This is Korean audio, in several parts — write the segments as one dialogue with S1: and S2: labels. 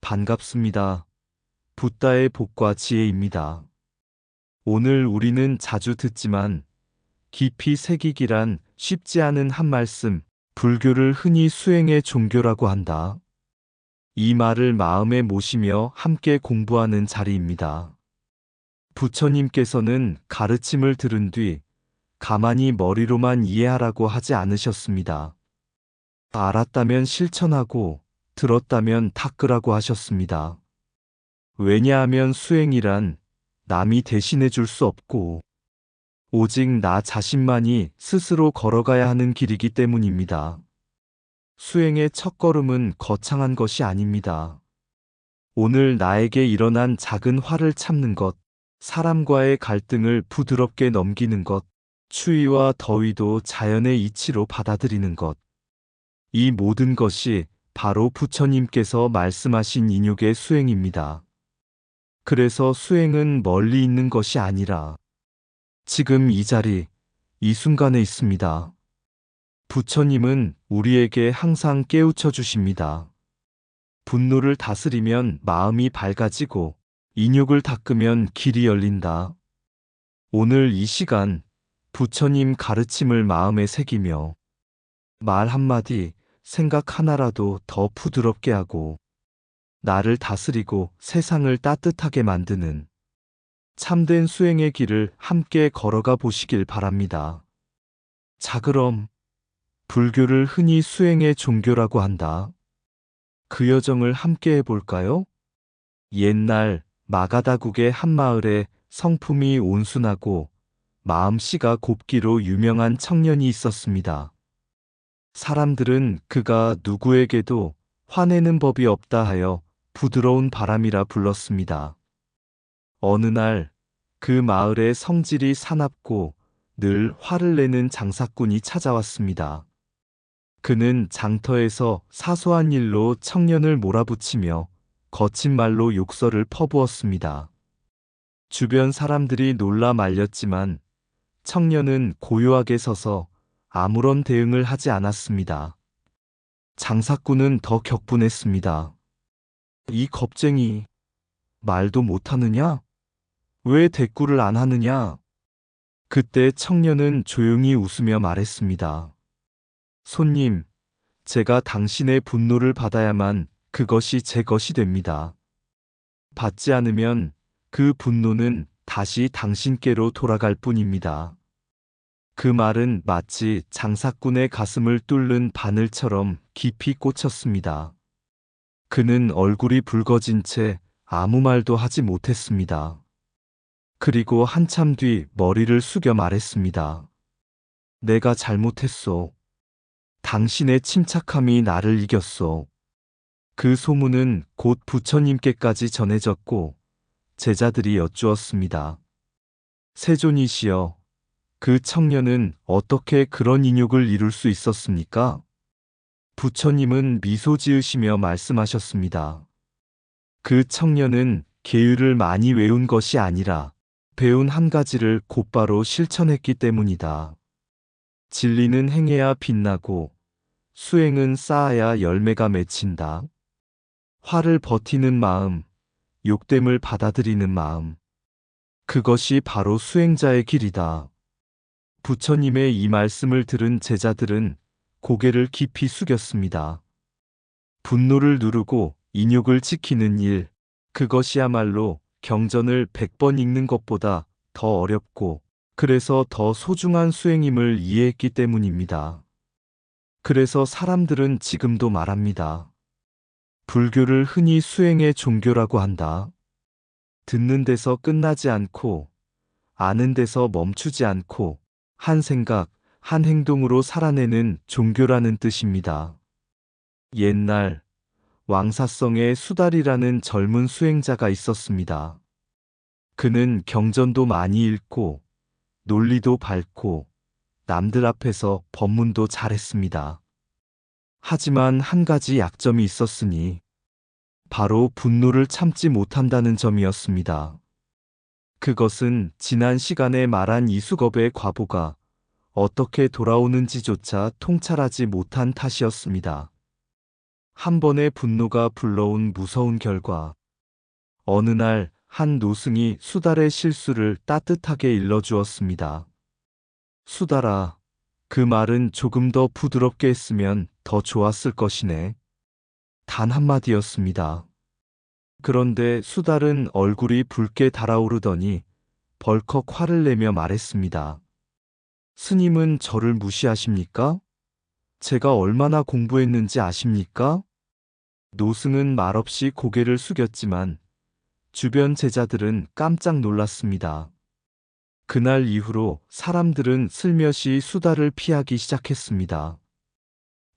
S1: 반갑습니다. 붓다의 복과 지혜입니다. 오늘 우리는 자주 듣지만 깊이 새기기란 쉽지 않은 한 말씀, 불교를 흔히 수행의 종교라고 한다. 이 말을 마음에 모시며 함께 공부하는 자리입니다. 부처님께서는 가르침을 들은 뒤 가만히 머리로만 이해하라고 하지 않으셨습니다. 알았다면 실천하고 들었다면 닦으라고 하셨습니다. 왜냐하면 수행이란 남이 대신해 줄 수 없고 오직 나 자신만이 스스로 걸어가야 하는 길이기 때문입니다. 수행의 첫걸음은 거창한 것이 아닙니다. 오늘 나에게 일어난 작은 화를 참는 것, 사람과의 갈등을 부드럽게 넘기는 것, 추위와 더위도 자연의 이치로 받아들이는 것. 이 모든 것이 바로 부처님께서 말씀하신 인욕의 수행입니다. 그래서 수행은 멀리 있는 것이 아니라 지금 이 자리, 이 순간에 있습니다. 부처님은 우리에게 항상 깨우쳐 주십니다. 분노를 다스리면 마음이 밝아지고 인욕을 닦으면 길이 열린다. 오늘 이 시간 부처님 가르침을 마음에 새기며 말 한마디, 생각 하나라도 더 부드럽게 하고 나를 다스리고 세상을 따뜻하게 만드는 참된 수행의 길을 함께 걸어가 보시길 바랍니다. 자, 그럼 불교를 흔히 수행의 종교라고 한다. 그 여정을 함께 해볼까요? 옛날 마가다국의 한 마을에 성품이 온순하고 마음씨가 곱기로 유명한 청년이 있었습니다. 사람들은 그가 누구에게도 화내는 법이 없다 하여 부드러운 바람이라 불렀습니다. 어느 날 그 마을에 성질이 사납고 늘 화를 내는 장사꾼이 찾아왔습니다. 그는 장터에서 사소한 일로 청년을 몰아붙이며 거친 말로 욕설을 퍼부었습니다. 주변 사람들이 놀라 말렸지만 청년은 고요하게 서서 아무런 대응을 하지 않았습니다. 장사꾼은 더 격분했습니다. 이 겁쟁이, 말도 못하느냐? 왜 대꾸를 안 하느냐? 그때 청년은 조용히 웃으며 말했습니다. 손님, 제가 당신의 분노를 받아야만 그것이 제 것이 됩니다. 받지 않으면 그 분노는 다시 당신께로 돌아갈 뿐입니다. 그 말은 마치 장사꾼의 가슴을 뚫는 바늘처럼 깊이 꽂혔습니다. 그는 얼굴이 붉어진 채 아무 말도 하지 못했습니다. 그리고 한참 뒤 머리를 숙여 말했습니다. 내가 잘못했소. 당신의 침착함이 나를 이겼소. 그 소문은 곧 부처님께까지 전해졌고 제자들이 여쭈었습니다. 세존이시여, 그 청년은 어떻게 그런 인욕을 이룰 수 있었습니까? 부처님은 미소 지으시며 말씀하셨습니다. 그 청년은 계율을 많이 외운 것이 아니라 배운 한 가지를 곧바로 실천했기 때문이다. 진리는 행해야 빛나고 수행은 쌓아야 열매가 맺힌다. 화를 버티는 마음, 욕됨을 받아들이는 마음. 그것이 바로 수행자의 길이다. 부처님의 이 말씀을 들은 제자들은 고개를 깊이 숙였습니다. 분노를 누르고 인욕을 지키는 일, 그것이야말로 경전을 100번 읽는 것보다 더 어렵고 그래서 더 소중한 수행임을 이해했기 때문입니다. 그래서 사람들은 지금도 말합니다. 불교를 흔히 수행의 종교라고 한다. 듣는 데서 끝나지 않고 아는 데서 멈추지 않고 한 생각, 한 행동으로 살아내는 종교라는 뜻입니다. 옛날 왕사성에 수달이라는 젊은 수행자가 있었습니다. 그는 경전도 많이 읽고 논리도 밝고 남들 앞에서 법문도 잘했습니다. 하지만 한 가지 약점이 있었으니 바로 분노를 참지 못한다는 점이었습니다. 그것은 지난 시간에 말한 이수겁의 과보가 어떻게 돌아오는지조차 통찰하지 못한 탓이었습니다. 한 번의 분노가 불러온 무서운 결과. 어느 날 한 노승이 수달의 실수를 따뜻하게 일러주었습니다. 수달아, 그 말은 조금 더 부드럽게 했으면 더 좋았을 것이네. 단 한마디였습니다. 그런데 수달은 얼굴이 붉게 달아오르더니 벌컥 화를 내며 말했습니다. 스님은 저를 무시하십니까? 제가 얼마나 공부했는지 아십니까? 노승은 말없이 고개를 숙였지만 주변 제자들은 깜짝 놀랐습니다. 그날 이후로 사람들은 슬며시 수달을 피하기 시작했습니다.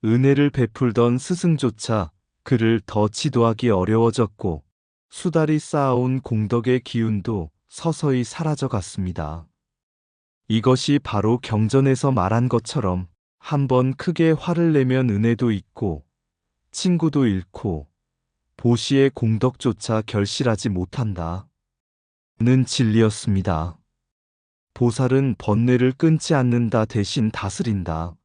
S1: 은혜를 베풀던 스승조차 그를 더 지도하기 어려워졌고 수달이 쌓아온 공덕의 기운도 서서히 사라져갔습니다. 이것이 바로 경전에서 말한 것처럼 한번 크게 화를 내면 은혜도 잊고 친구도 잃고 보시의 공덕조차 결실하지 못한다. 는 진리였습니다. 보살은 번뇌를 끊지 않는다 대신 다스린다.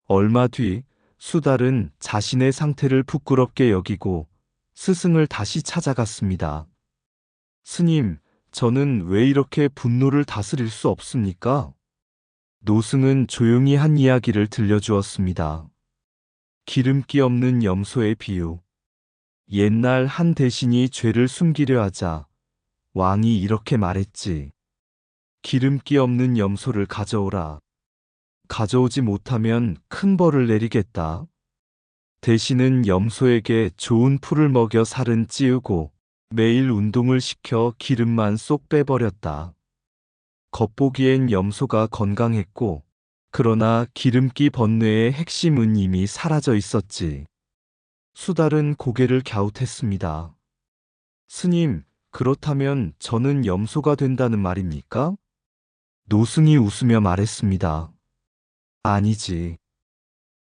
S1: 얼마 뒤 수달은 자신의 상태를 부끄럽게 여기고 스승을 다시 찾아갔습니다. 스님, 저는 왜 이렇게 분노를 다스릴 수 없습니까? 노승은 조용히 한 이야기를 들려주었습니다. 기름기 없는 염소의 비유. 옛날 한 대신이 죄를 숨기려 하자 왕이 이렇게 말했지. 기름기 없는 염소를 가져오라. 가져오지 못하면 큰 벌을 내리겠다. 대신은 염소에게 좋은 풀을 먹여 살은 찌우고 매일 운동을 시켜 기름만 쏙 빼버렸다. 겉보기엔 염소가 건강했고 그러나 기름기 번뇌의 핵심은 이미 사라져 있었지. 수달은 고개를 갸웃했습니다. 스님, 그렇다면 저는 염소가 된다는 말입니까? 노승이 웃으며 말했습니다. 아니지.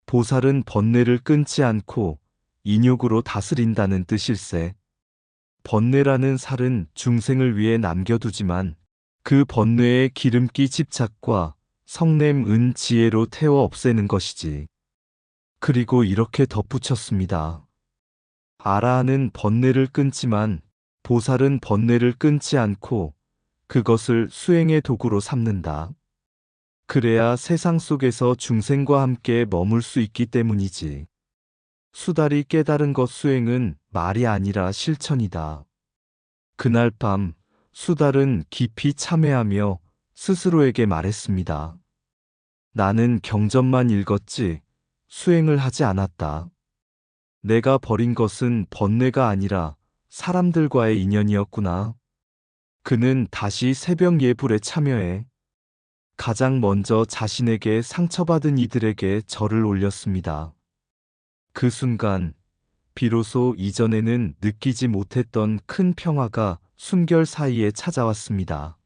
S1: 보살은 번뇌를 끊지 않고 인욕으로 다스린다는 뜻일세. 번뇌라는 살은 중생을 위해 남겨두지만 그 번뇌의 기름기 집착과 성냄 은 지혜로 태워 없애는 것이지. 그리고 이렇게 덧붙였습니다. 아라한은 번뇌를 끊지만 보살은 번뇌를 끊지 않고 그것을 수행의 도구로 삼는다. 그래야 세상 속에서 중생과 함께 머물 수 있기 때문이지. 수달이 깨달은 것 수행은 말이 아니라 실천이다. 그날 밤 수달은 깊이 참회하며 스스로에게 말했습니다. 나는 경전만 읽었지 수행을 하지 않았다. 내가 버린 것은 번뇌가 아니라 사람들과의 인연이었구나. 그는 다시 새벽 예불에 참여해 가장 먼저 자신에게 상처받은 이들에게 절을 올렸습니다. 그 순간 비로소 이전에는 느끼지 못했던 큰 평화가 숨결 사이에 찾아왔습니다.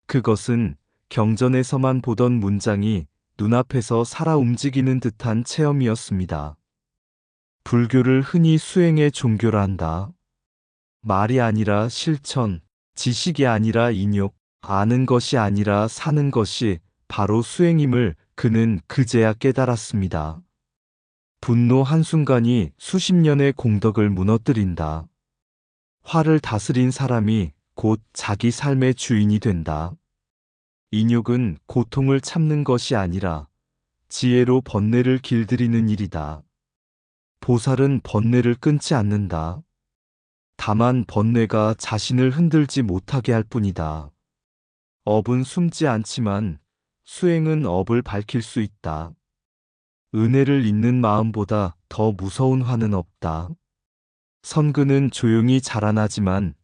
S1: 그것은 경전에서만 보던 문장이 눈앞에서 살아 움직이는 듯한 체험이었습니다. 불교를 흔히 수행의 종교라 한다. 말이 아니라 실천, 지식이 아니라 인욕, 아는 것이 아니라 사는 것이 바로 수행임을 그는 그제야 깨달았습니다. 분노 한순간이 수십 년의 공덕을 무너뜨린다. 화를 다스린 사람이 곧 자기 삶의 주인이 된다. 인욕은 고통을 참는 것이 아니라 지혜로 번뇌를 길들이는 일이다. 보살은 번뇌를 끊지 않는다. 다만 번뇌가 자신을 흔들지 못하게 할 뿐이다. 업은 숨지 않지만 수행은 업을 밝힐 수 있다. 은혜를 잊는 마음보다 더 무서운 화는 없다. 선근은 조용히 자라나지만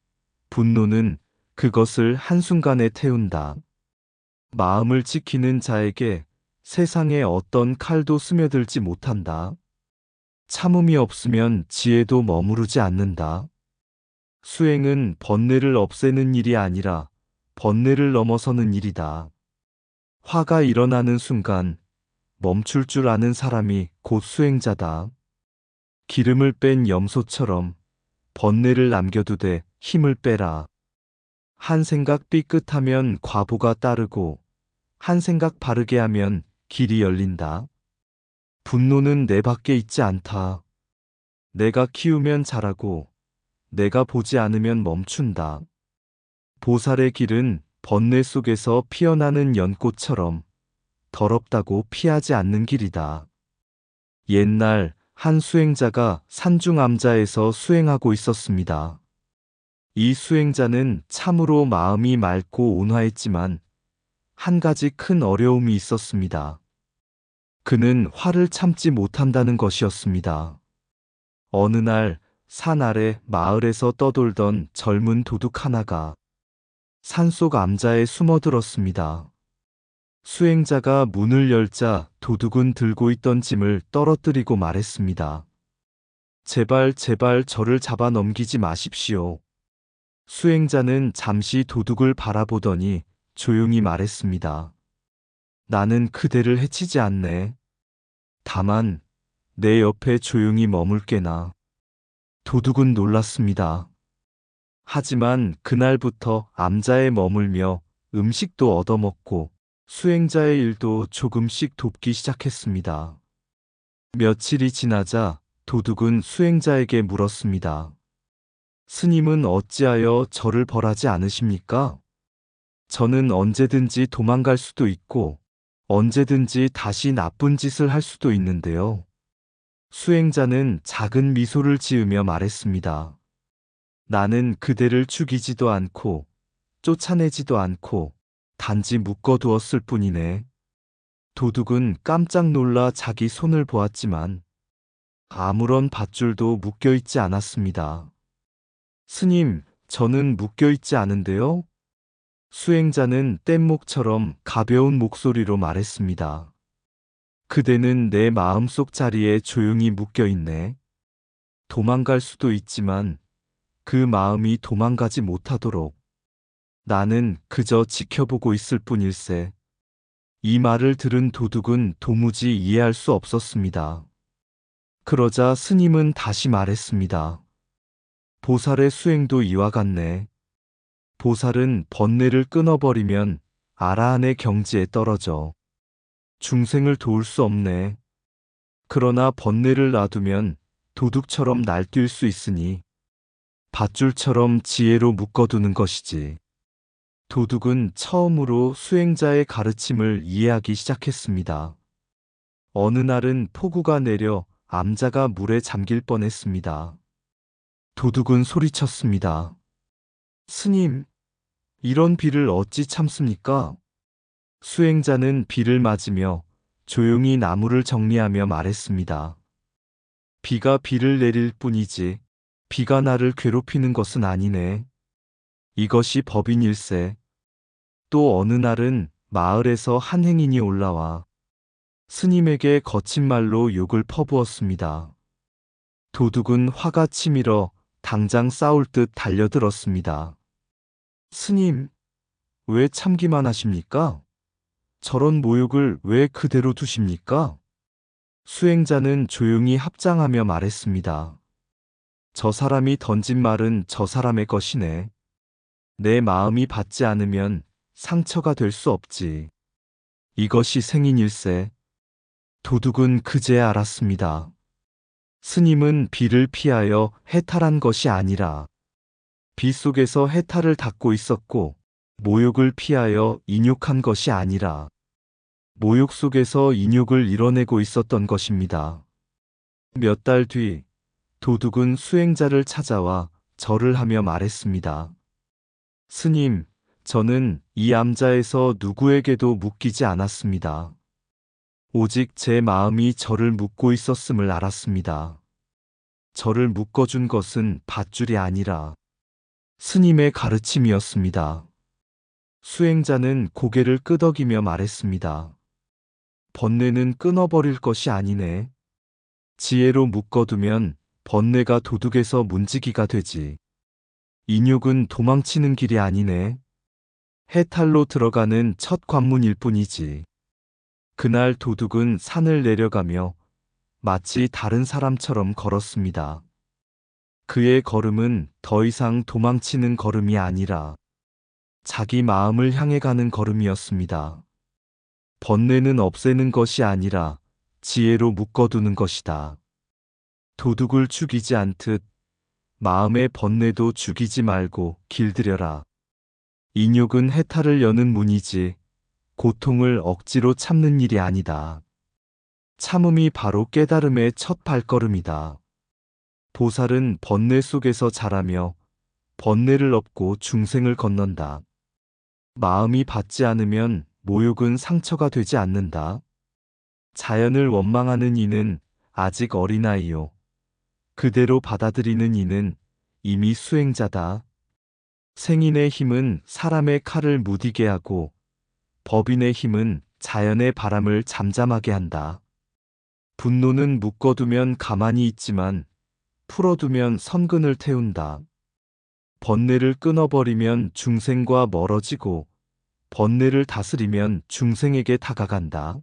S1: 분노는 그것을 한순간에 태운다. 마음을 지키는 자에게 세상의 어떤 칼도 스며들지 못한다. 참음이 없으면 지혜도 머무르지 않는다. 수행은 번뇌를 없애는 일이 아니라 번뇌를 넘어서는 일이다. 화가 일어나는 순간 멈출 줄 아는 사람이 곧 수행자다. 기름을 뺀 염소처럼 번뇌를 남겨두되 힘을 빼라. 한 생각 삐끗하면 과보가 따르고 한 생각 바르게 하면 길이 열린다. 분노는 내 밖에 있지 않다. 내가 키우면 자라고 내가 보지 않으면 멈춘다. 보살의 길은 번뇌 속에서 피어나는 연꽃처럼 더럽다고 피하지 않는 길이다. 옛날 한 수행자가 산중암자에서 수행하고 있었습니다. 이 수행자는 참으로 마음이 맑고 온화했지만 한 가지 큰 어려움이 있었습니다. 그는 화를 참지 못한다는 것이었습니다. 어느 날 산 아래 마을에서 떠돌던 젊은 도둑 하나가 산속 암자에 숨어들었습니다. 수행자가 문을 열자 도둑은 들고 있던 짐을 떨어뜨리고 말했습니다. 제발 제발 저를 잡아 넘기지 마십시오. 수행자는 잠시 도둑을 바라보더니 조용히 말했습니다. 나는 그대를 해치지 않네. 다만 내 옆에 조용히 머물게나. 도둑은 놀랐습니다. 하지만 그날부터 암자에 머물며 음식도 얻어먹고 수행자의 일도 조금씩 돕기 시작했습니다. 며칠이 지나자 도둑은 수행자에게 물었습니다. 스님은 어찌하여 저를 벌하지 않으십니까? 저는 언제든지 도망갈 수도 있고 언제든지 다시 나쁜 짓을 할 수도 있는데요. 수행자는 작은 미소를 지으며 말했습니다. 나는 그대를 죽이지도 않고 쫓아내지도 않고 단지 묶어두었을 뿐이네. 도둑은 깜짝 놀라 자기 손을 보았지만 아무런 밧줄도 묶여있지 않았습니다. 스님, 저는 묶여있지 않은데요? 수행자는 뗏목처럼 가벼운 목소리로 말했습니다. 그대는 내 마음속 자리에 조용히 묶여있네. 도망갈 수도 있지만 그 마음이 도망가지 못하도록 나는 그저 지켜보고 있을 뿐일세. 이 말을 들은 도둑은 도무지 이해할 수 없었습니다. 그러자 스님은 다시 말했습니다. 보살의 수행도 이와 같네. 보살은 번뇌를 끊어버리면 아라한의 경지에 떨어져 중생을 도울 수 없네. 그러나 번뇌를 놔두면 도둑처럼 날뛸 수 있으니 밧줄처럼 지혜로 묶어두는 것이지. 도둑은 처음으로 수행자의 가르침을 이해하기 시작했습니다. 어느 날은 폭우가 내려 암자가 물에 잠길 뻔했습니다. 도둑은 소리쳤습니다. 스님, 이런 비를 어찌 참습니까? 수행자는 비를 맞으며 조용히 나무를 정리하며 말했습니다. 비가 비를 내릴 뿐이지 비가 나를 괴롭히는 것은 아니네. 이것이 법인일세. 또 어느 날은 마을에서 한 행인이 올라와 스님에게 거친 말로 욕을 퍼부었습니다. 도둑은 화가 치밀어 당장 싸울 듯 달려들었습니다. 스님, 왜 참기만 하십니까? 저런 모욕을 왜 그대로 두십니까? 수행자는 조용히 합장하며 말했습니다. 저 사람이 던진 말은 저 사람의 것이네. 내 마음이 받지 않으면 상처가 될 수 없지. 이것이 생인일세. 도둑은 그제야 알았습니다. 스님은 비를 피하여 해탈한 것이 아니라 비 속에서 해탈을 닦고 있었고 모욕을 피하여 인욕한 것이 아니라 모욕 속에서 인욕을 이뤄내고 있었던 것입니다. 몇 달 뒤 도둑은 수행자를 찾아와 절을 하며 말했습니다. 스님, 저는 이 암자에서 누구에게도 묶이지 않았습니다. 오직 제 마음이 저를 묶고 있었음을 알았습니다. 저를 묶어준 것은 밧줄이 아니라 스님의 가르침이었습니다. 수행자는 고개를 끄덕이며 말했습니다. 번뇌는 끊어버릴 것이 아니네. 지혜로 묶어두면 번뇌가 도둑에서 문지기가 되지. 인욕은 도망치는 길이 아니네. 해탈로 들어가는 첫 관문일 뿐이지. 그날 도둑은 산을 내려가며 마치 다른 사람처럼 걸었습니다. 그의 걸음은 더 이상 도망치는 걸음이 아니라 자기 마음을 향해 가는 걸음이었습니다. 번뇌는 없애는 것이 아니라 지혜로 묶어두는 것이다. 도둑을 죽이지 않듯 마음의 번뇌도 죽이지 말고 길들여라. 인욕은 해탈을 여는 문이지 고통을 억지로 참는 일이 아니다. 참음이 바로 깨달음의 첫 발걸음이다. 보살은 번뇌 속에서 자라며 번뇌를 업고 중생을 건넌다. 마음이 받지 않으면 모욕은 상처가 되지 않는다. 자연을 원망하는 이는 아직 어린아이요. 그대로 받아들이는 이는 이미 수행자다. 생인의 힘은 사람의 칼을 무디게 하고 법인의 힘은 자연의 바람을 잠잠하게 한다. 분노는 묶어두면 가만히 있지만 풀어두면 선근을 태운다. 번뇌를 끊어버리면 중생과 멀어지고 번뇌를 다스리면 중생에게 다가간다.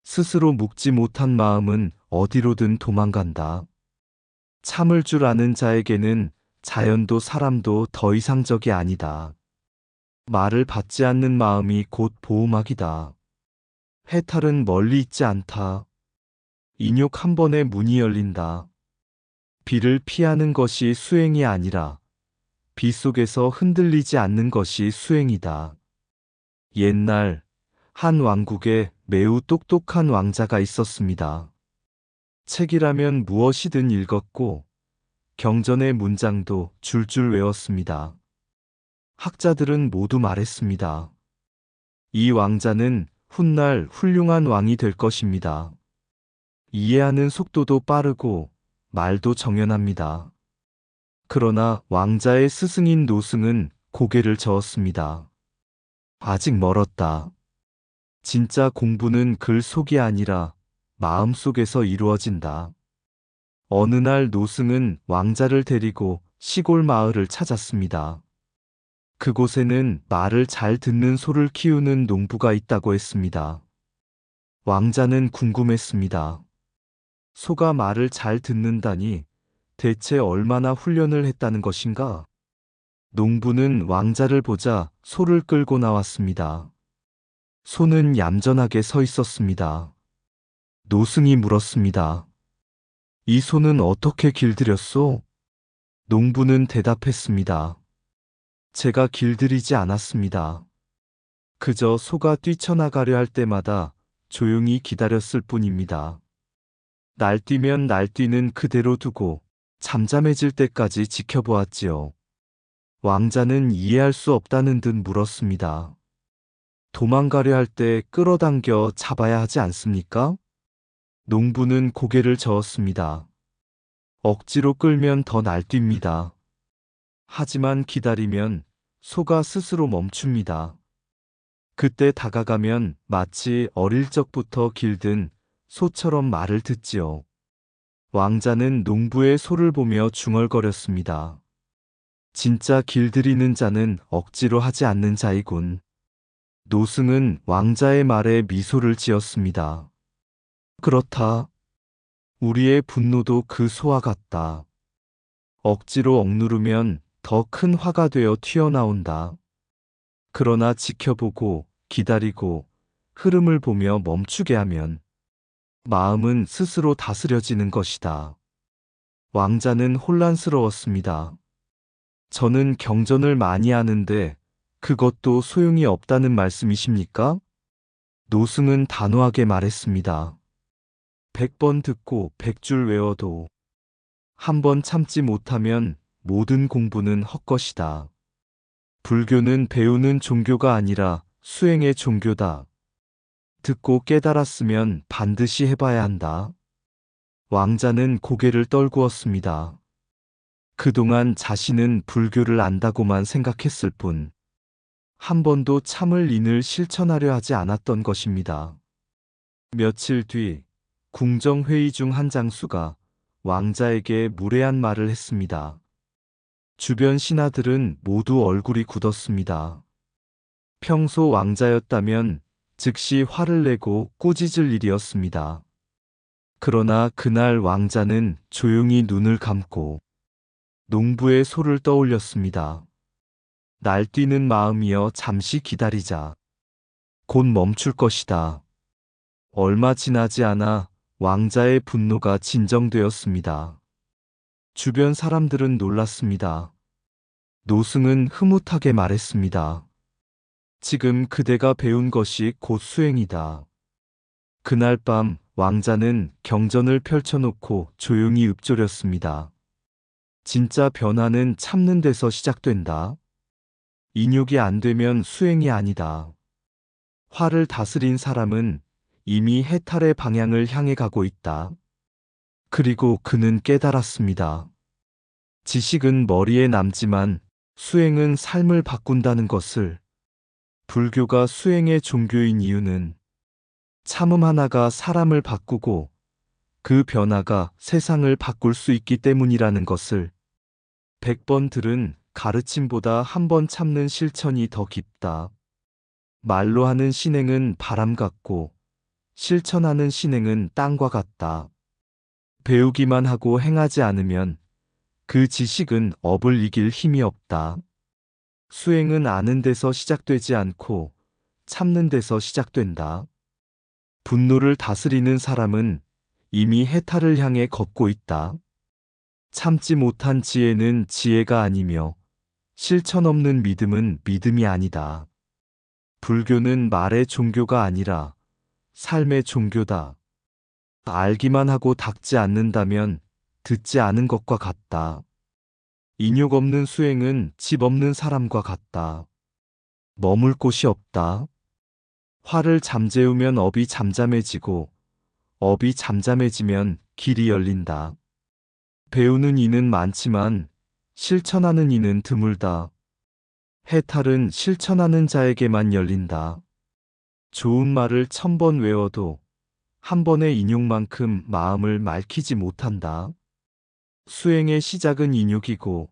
S1: 스스로 묶지 못한 마음은 어디로든 도망간다. 참을 줄 아는 자에게는 자연도 사람도 더 이상 적이 아니다. 말을 받지 않는 마음이 곧 보호막이다. 해탈은 멀리 있지 않다. 인욕 한 번에 문이 열린다. 비를 피하는 것이 수행이 아니라 비 속에서 흔들리지 않는 것이 수행이다. 옛날 한 왕국에 매우 똑똑한 왕자가 있었습니다. 책이라면 무엇이든 읽었고 경전의 문장도 줄줄 외웠습니다. 학자들은 모두 말했습니다. 이 왕자는 훗날 훌륭한 왕이 될 것입니다. 이해하는 속도도 빠르고 말도 정연합니다. 그러나 왕자의 스승인 노승은 고개를 저었습니다. 아직 멀었다. 진짜 공부는 글 속이 아니라 마음 속에서 이루어진다. 어느 날 노승은 왕자를 데리고 시골 마을을 찾았습니다. 그곳에는 말을 잘 듣는 소를 키우는 농부가 있다고 했습니다. 왕자는 궁금했습니다. 소가 말을 잘 듣는다니 대체 얼마나 훈련을 했다는 것인가? 농부는 왕자를 보자 소를 끌고 나왔습니다. 소는 얌전하게 서 있었습니다. 노승이 물었습니다. 이 소는 어떻게 길들였소? 농부는 대답했습니다. 제가 길들이지 않았습니다. 그저 소가 뛰쳐나가려 할 때마다 조용히 기다렸을 뿐입니다. 날뛰면 날뛰는 그대로 두고 잠잠해질 때까지 지켜보았지요. 왕자는 이해할 수 없다는 듯 물었습니다. 도망가려 할 때 끌어당겨 잡아야 하지 않습니까? 농부는 고개를 저었습니다. 억지로 끌면 더 날뜁니다. 하지만 기다리면 소가 스스로 멈춥니다. 그때 다가가면 마치 어릴 적부터 길든 소처럼 말을 듣지요. 왕자는 농부의 소를 보며 중얼거렸습니다. 진짜 길들이는 자는 억지로 하지 않는 자이군. 노승은 왕자의 말에 미소를 지었습니다. 그렇다. 우리의 분노도 그 소와 같다. 억지로 억누르면 더 큰 화가 되어 튀어나온다. 그러나 지켜보고 기다리고 흐름을 보며 멈추게 하면 마음은 스스로 다스려지는 것이다. 왕자는 혼란스러웠습니다. 저는 경전을 많이 하는데 그것도 소용이 없다는 말씀이십니까? 노승은 단호하게 말했습니다. 100번 듣고 100줄 외워도 한 번 참지 못하면 모든 공부는 헛것이다. 불교는 배우는 종교가 아니라 수행의 종교다. 듣고 깨달았으면 반드시 해봐야 한다. 왕자는 고개를 떨구었습니다. 그동안 자신은 불교를 안다고만 생각했을 뿐, 한 번도 참을 인을 실천하려 하지 않았던 것입니다. 며칠 뒤, 궁정회의 중 한 장수가 왕자에게 무례한 말을 했습니다. 주변 신하들은 모두 얼굴이 굳었습니다. 평소 왕자였다면 즉시 화를 내고 꾸짖을 일이었습니다. 그러나 그날 왕자는 조용히 눈을 감고 농부의 소를 떠올렸습니다. 날뛰는 마음이여 잠시 기다리자. 곧 멈출 것이다. 얼마 지나지 않아 왕자의 분노가 진정되었습니다. 주변 사람들은 놀랐습니다. 노승은 흐뭇하게 말했습니다. 지금 그대가 배운 것이 곧 수행이다. 그날 밤 왕자는 경전을 펼쳐놓고 조용히 읊조렸습니다. 진짜 변화는 참는 데서 시작된다. 인욕이 안 되면 수행이 아니다. 화를 다스린 사람은 이미 해탈의 방향을 향해 가고 있다. 그리고 그는 깨달았습니다. 지식은 머리에 남지만 수행은 삶을 바꾼다는 것을. 불교가 수행의 종교인 이유는 참음 하나가 사람을 바꾸고 그 변화가 세상을 바꿀 수 있기 때문이라는 것을 100번 들은 가르침보다 한 번 참는 실천이 더 깊다. 말로 하는 신행은 바람 같고 실천하는 신행은 땅과 같다. 배우기만 하고 행하지 않으면 그 지식은 업을 이길 힘이 없다. 수행은 아는 데서 시작되지 않고 참는 데서 시작된다. 분노를 다스리는 사람은 이미 해탈을 향해 걷고 있다. 참지 못한 지혜는 지혜가 아니며 실천 없는 믿음은 믿음이 아니다. 불교는 말의 종교가 아니라 삶의 종교다. 알기만 하고 닦지 않는다면 듣지 않은 것과 같다. 인욕 없는 수행은 집 없는 사람과 같다. 머물 곳이 없다. 화를 잠재우면 업이 잠잠해지고 업이 잠잠해지면 길이 열린다. 배우는 이는 많지만 실천하는 이는 드물다. 해탈은 실천하는 자에게만 열린다. 좋은 말을 1000번 외워도 한 번의 인욕만큼 마음을 맑히지 못한다. 수행의 시작은 인욕이고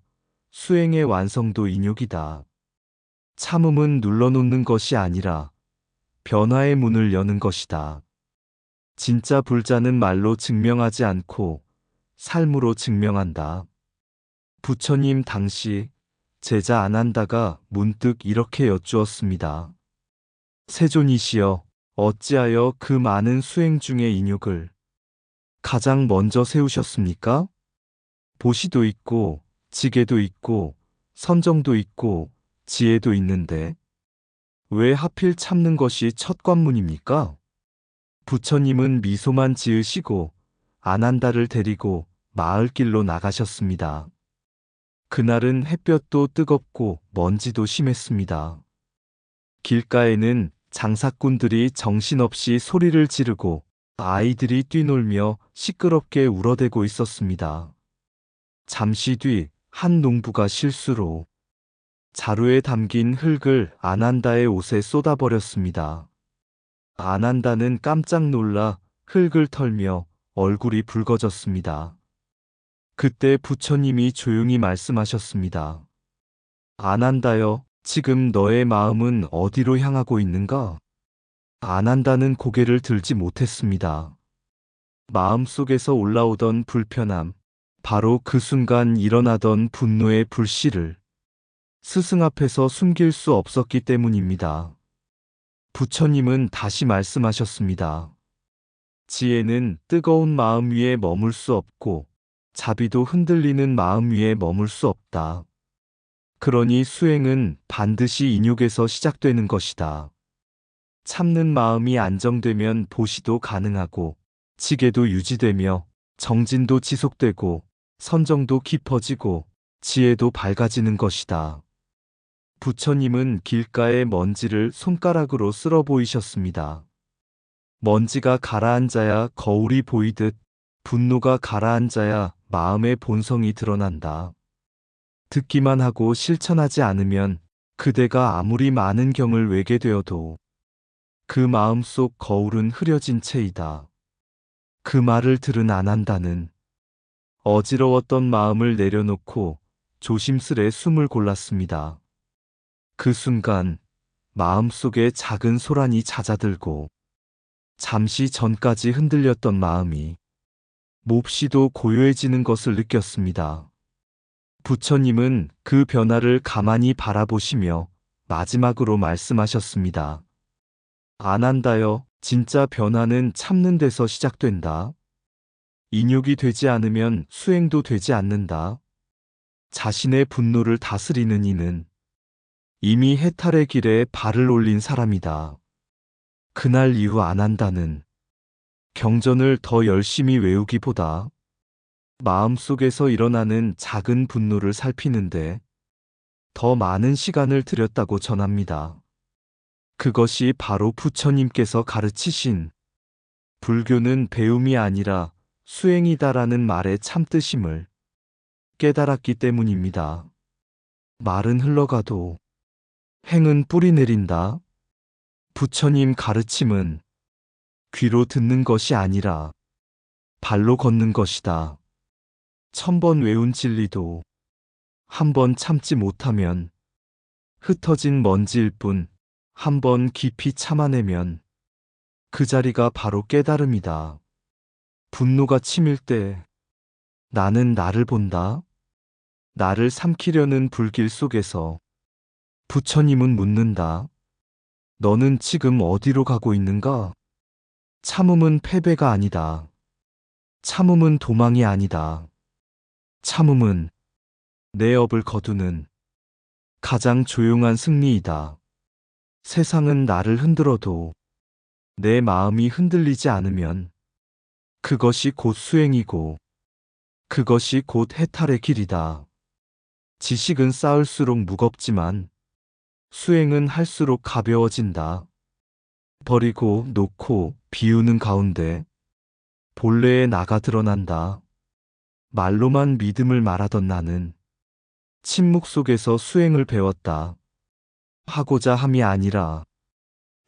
S1: 수행의 완성도 인욕이다. 참음은 눌러놓는 것이 아니라 변화의 문을 여는 것이다. 진짜 불자는 말로 증명하지 않고 삶으로 증명한다. 부처님 당시 제자 아난다가 문득 이렇게 여쭈었습니다. 세존이시여, 어찌하여 그 많은 수행 중에 인욕을 가장 먼저 세우셨습니까? 보시도 있고 지게도 있고 선정도 있고 지혜도 있는데 왜 하필 참는 것이 첫 관문입니까? 부처님은 미소만 지으시고 아난다를 데리고 마을길로 나가셨습니다. 그날은 햇볕도 뜨겁고 먼지도 심했습니다. 길가에는 장사꾼들이 정신없이 소리를 지르고 아이들이 뛰놀며 시끄럽게 울어대고 있었습니다. 잠시 뒤 한 농부가 실수로 자루에 담긴 흙을 아난다의 옷에 쏟아버렸습니다. 아난다는 깜짝 놀라 흙을 털며 얼굴이 붉어졌습니다. 그때 부처님이 조용히 말씀하셨습니다. 아난다여, 지금 너의 마음은 어디로 향하고 있는가? 아난다는 고개를 들지 못했습니다. 마음속에서 올라오던 불편함, 바로 그 순간 일어나던 분노의 불씨를 스승 앞에서 숨길 수 없었기 때문입니다. 부처님은 다시 말씀하셨습니다. 지혜는 뜨거운 마음 위에 머물 수 없고 자비도 흔들리는 마음 위에 머물 수 없다. 그러니 수행은 반드시 인욕에서 시작되는 것이다. 참는 마음이 안정되면 보시도 가능하고 지게도 유지되며 정진도 지속되고 선정도 깊어지고 지혜도 밝아지는 것이다. 부처님은 길가의 먼지를 손가락으로 쓸어 보이셨습니다. 먼지가 가라앉아야 거울이 보이듯 분노가 가라앉아야 마음의 본성이 드러난다. 듣기만 하고 실천하지 않으면 그대가 아무리 많은 경을 외게 되어도 그 마음속 거울은 흐려진 채이다. 그 말을 들은 아난다는 어지러웠던 마음을 내려놓고 조심스레 숨을 골랐습니다. 그 순간 마음속에 작은 소란이 잦아들고 잠시 전까지 흔들렸던 마음이 몹시도 고요해지는 것을 느꼈습니다. 부처님은 그 변화를 가만히 바라보시며 마지막으로 말씀하셨습니다. 아난다여, 진짜 변화는 참는 데서 시작된다. 인욕이 되지 않으면 수행도 되지 않는다. 자신의 분노를 다스리는 이는 이미 해탈의 길에 발을 올린 사람이다. 그날 이후 안 한다는 경전을 더 열심히 외우기보다 마음속에서 일어나는 작은 분노를 살피는데 더 많은 시간을 들였다고 전합니다. 그것이 바로 부처님께서 가르치신 불교는 배움이 아니라 수행이다라는 말의 참뜻임을 깨달았기 때문입니다. 말은 흘러가도 행은 뿌리 내린다. 부처님 가르침은 귀로 듣는 것이 아니라 발로 걷는 것이다. 1000번 외운 진리도 한 번 참지 못하면 흩어진 먼지일 뿐, 한 번 깊이 참아내면 그 자리가 바로 깨달음이다. 분노가 치밀 때 나는 나를 본다. 나를 삼키려는 불길 속에서 부처님은 묻는다. 너는 지금 어디로 가고 있는가? 참음은 패배가 아니다. 참음은 도망이 아니다. 참음은 내 업을 거두는 가장 조용한 승리이다. 세상은 나를 흔들어도 내 마음이 흔들리지 않으면 그것이 곧 수행이고 그것이 곧 해탈의 길이다. 지식은 쌓을수록 무겁지만 수행은 할수록 가벼워진다. 버리고 놓고 비우는 가운데 본래의 나가 드러난다. 말로만 믿음을 말하던 나는 침묵 속에서 수행을 배웠다. 하고자 함이 아니라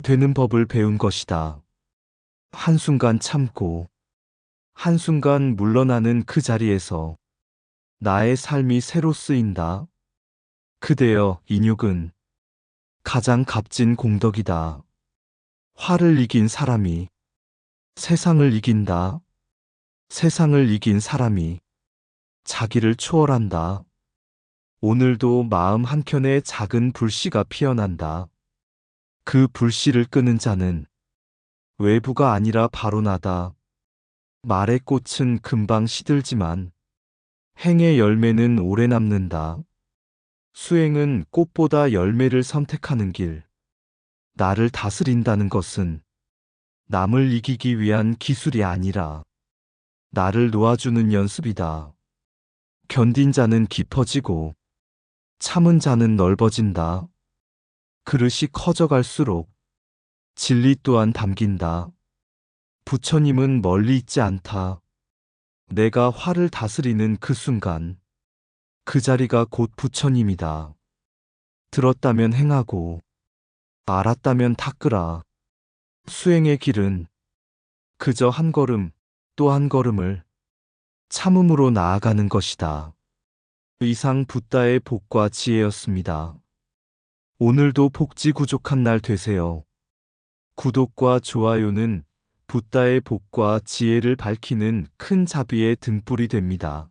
S1: 되는 법을 배운 것이다. 한순간 참고 한순간 물러나는 그 자리에서 나의 삶이 새로 쓰인다. 그대여 인욕은 가장 값진 공덕이다. 화를 이긴 사람이 세상을 이긴다. 세상을 이긴 사람이 자기를 초월한다. 오늘도 마음 한켠에 작은 불씨가 피어난다. 그 불씨를 끄는 자는 외부가 아니라 바로 나다. 말의 꽃은 금방 시들지만 행의 열매는 오래 남는다. 수행은 꽃보다 열매를 선택하는 길. 나를 다스린다는 것은 남을 이기기 위한 기술이 아니라 나를 놓아주는 연습이다. 견딘 자는 깊어지고 참은 자는 넓어진다. 그릇이 커져갈수록 진리 또한 담긴다. 부처님은 멀리 있지 않다. 내가 화를 다스리는 그 순간 그 자리가 곧 부처님이다. 들었다면 행하고 알았다면 닦으라. 수행의 길은 그저 한 걸음 또 한 걸음을 참음으로 나아가는 것이다. 이상 붓다의 복과 지혜였습니다. 오늘도 복지구족한 날 되세요. 구독과 좋아요는 붓다의 복과 지혜를 밝히는 큰 자비의 등불이 됩니다.